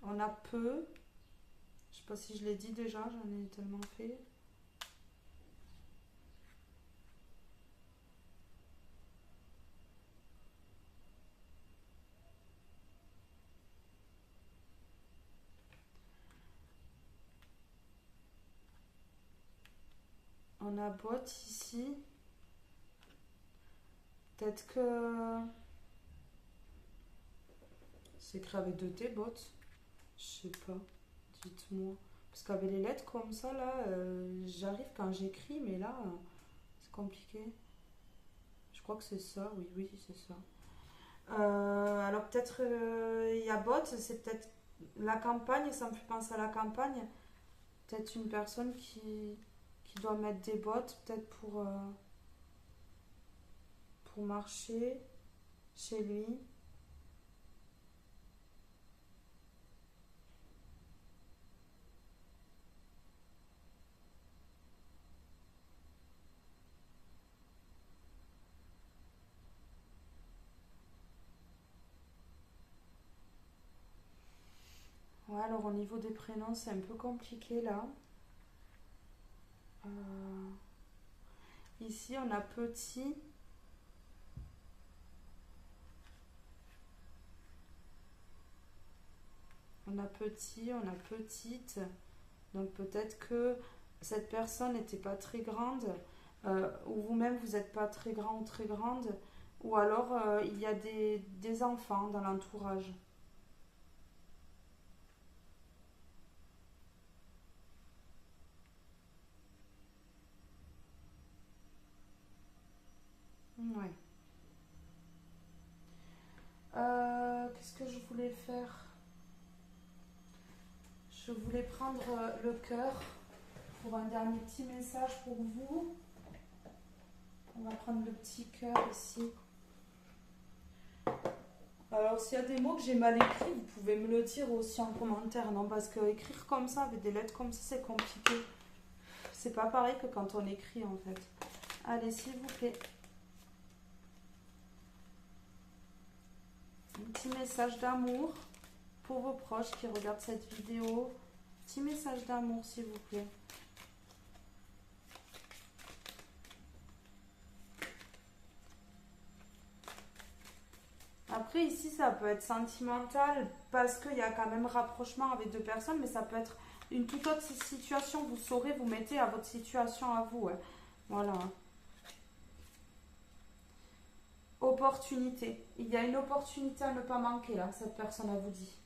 On a peu. Je sais pas si je l'ai dit déjà, j'en ai tellement fait. On a botte ici. Peut-être que... C'est écrit avec 2T, botte. Je sais pas. Dites-moi. Parce qu'avec les lettres comme ça, là, j'arrive quand j'écris, mais là, c'est compliqué. Je crois que c'est ça, oui, oui, c'est ça. Alors peut-être, il y a botte, c'est peut-être la campagne, ça me fait penser à la campagne. Peut-être une personne qui doit mettre des bottes, peut-être pour marcher chez lui. Ouais, alors au niveau des prénoms, c'est un peu compliqué là. Euh, Ici, on a petit. On a petit, on a petite. Donc peut-être que cette personne n'était pas très grande, ou vous-même vous n'êtes pas très grand ou très grande, ou alors il y a des enfants dans l'entourage. Ouais. Qu'est-ce que je voulais faire? Je voulais prendre le cœur pour un dernier petit message pour vous. On va prendre le petit cœur ici. Alors, s'il y a des mots que j'ai mal écrits, vous pouvez me le dire aussi en commentaire, non? Parce que écrire comme ça, avec des lettres comme ça, c'est compliqué. C'est pas pareil que quand on écrit, en fait. Allez, s'il vous plaît. Un petit message d'amour pour vos proches qui regardent cette vidéo. Petit message d'amour, s'il vous plaît. Après, ici, ça peut être sentimental parce qu'il y a quand même rapprochement avec deux personnes, mais ça peut être une toute autre situation. Vous saurez vous mettez à votre situation à vous. Ouais. Voilà. Opportunité. Il y a une opportunité à ne pas manquer, là, cette personne a vous dit.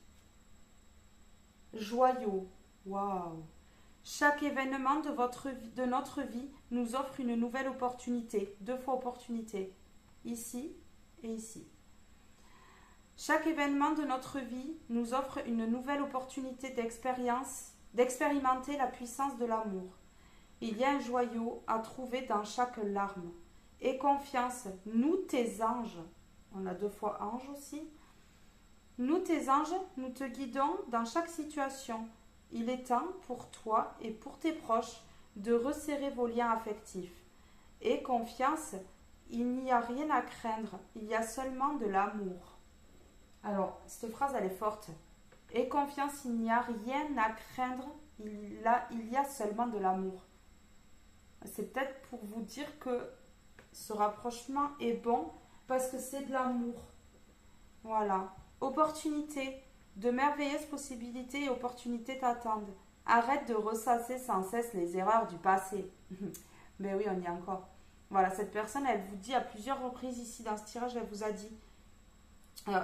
Joyau. Waouh. Chaque événement de notre vie nous offre une nouvelle opportunité. 2 fois opportunité. Ici et ici. Chaque événement de notre vie nous offre une nouvelle opportunité d'expérimenter la puissance de l'amour. Il y a un joyau à trouver dans chaque larme. Aie confiance, nous tes anges, on a 2 fois ange aussi, nous tes anges, nous te guidons dans chaque situation. Il est temps pour toi et pour tes proches de resserrer vos liens affectifs. Aie confiance, il n'y a rien à craindre, il y a seulement de l'amour. Cette phrase, elle est forte. Aie confiance, il n'y a rien à craindre, il y a seulement de l'amour. C'est peut-être pour vous dire que ce rapprochement est bon parce que c'est de l'amour. Voilà. Opportunité. De merveilleuses possibilités et opportunités t'attendent. Arrête de ressasser sans cesse les erreurs du passé. Mais oui, on y est encore. Voilà, cette personne, elle vous dit à plusieurs reprises ici dans ce tirage, elle vous a dit euh,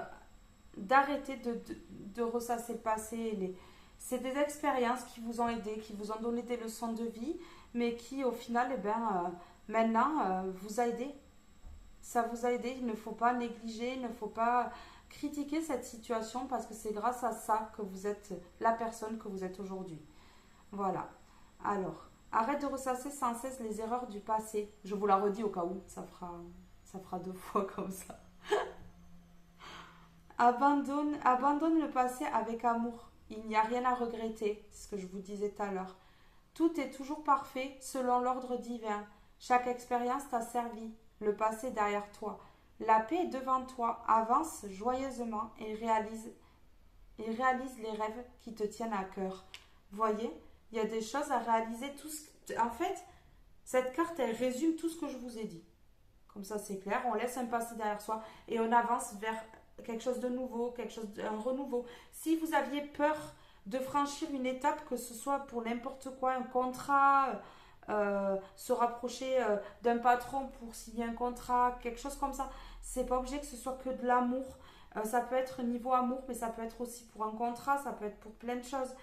d'arrêter de ressasser le passé. C'est des expériences qui vous ont aidé, qui vous ont donné des leçons de vie, mais qui au final, maintenant, vous a aidé. Ça vous a aidé, il ne faut pas négliger, il ne faut pas critiquer cette situation parce que c'est grâce à ça que vous êtes la personne que vous êtes aujourd'hui. Voilà. Alors, arrête de ressasser sans cesse les erreurs du passé. Je vous la redis au cas où, ça fera 2 fois comme ça. Abandonne le passé avec amour. Il n'y a rien à regretter, c'est ce que je vous disais tout à l'heure. Tout est toujours parfait selon l'ordre divin. Chaque expérience t'a servi. Le passé derrière toi. La paix est devant toi. Avance joyeusement et réalise les rêves qui te tiennent à cœur. Voyez, il y a des choses à réaliser. En fait, cette carte, elle résume tout ce que je vous ai dit. Comme ça, c'est clair. On laisse un passé derrière soi et on avance vers quelque chose de nouveau, un renouveau. Si vous aviez peur de franchir une étape, que ce soit pour n'importe quoi, un contrat, se rapprocher d'un patron pour signer un contrat, quelque chose comme ça, c'est pas obligé que ce soit que de l'amour. Ça peut être niveau amour, mais ça peut être aussi pour un contrat, ça peut être pour plein de choses.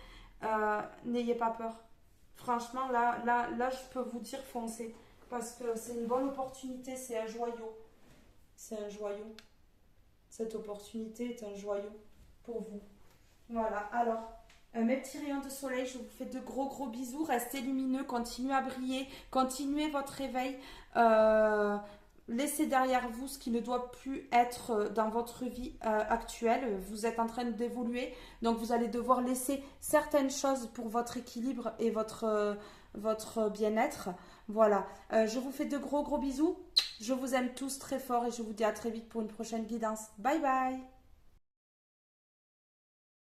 N'ayez pas peur. Franchement, là, je peux vous dire foncez. Parce que c'est une bonne opportunité, c'est un joyau. C'est un joyau. Cette opportunité est un joyau pour vous. Voilà, alors, mes petits rayons de soleil, je vous fais de gros bisous. Restez lumineux, continuez à briller, continuez votre réveil. Laissez derrière vous ce qui ne doit plus être dans votre vie actuelle. Vous êtes en train d'évoluer, donc vous allez devoir laisser certaines choses pour votre équilibre et votre bien-être. Voilà, je vous fais de gros bisous. Je vous aime tous très fort et je vous dis à très vite pour une prochaine guidance. Bye bye.